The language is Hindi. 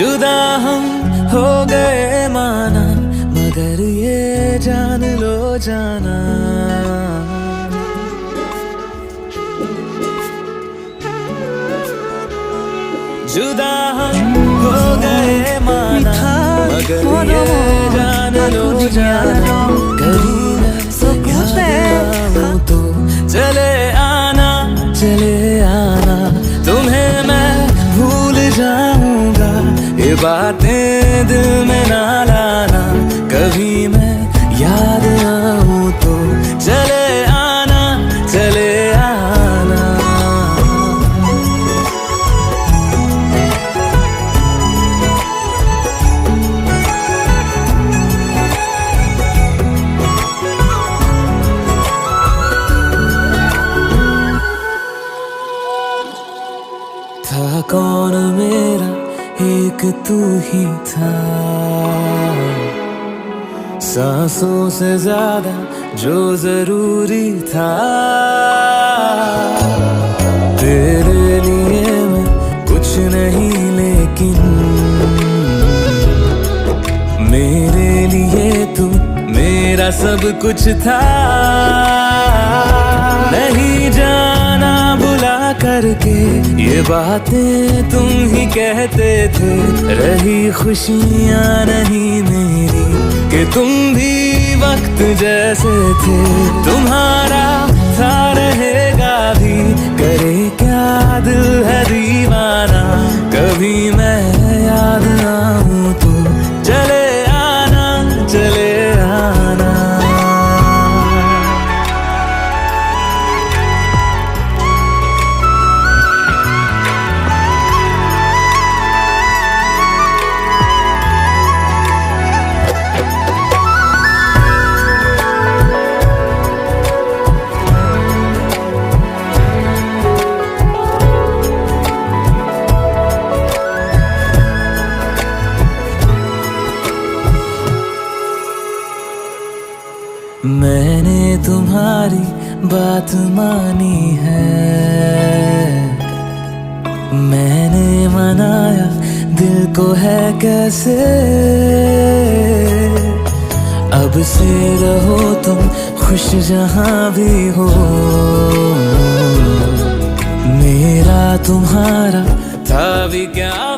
जुदा हम हो गए माना, मगर ये जान लो जाना, जुदा हम हो गए माना, मगर ये जान लो जाना, कभी मैं याद आऊं तो चले आना, चले आना, तुम्हें मैं भूल जाऊंगा, ये बातें दिल में ना लाना, कभी मैं याद आऊं तो चले आना, चले आना। था कौन मेरा, एक तू ही था, सांसों से ज्यादा जो जरूरी था, तेरे लिए मैं कुछ नहीं लेकिन मेरे लिए तू मेरा सब कुछ था, नहीं जाना बुला करके ये बातें तुम ही कहते थे, रही खुशियाँ नहीं मेरी कि तुम भी वक्त जैसे थे, तुम्हारा था रहेगा भी, करे क्या दिल है दीवाना, कभी मैं याद आऊं तो चले आना, चले आना। मैंने तुम्हारी बात मानी है, मैंने मनाया दिल को है कैसे, अब से रहो तुम खुश जहां भी हो, मेरा तुम्हारा था भी क्या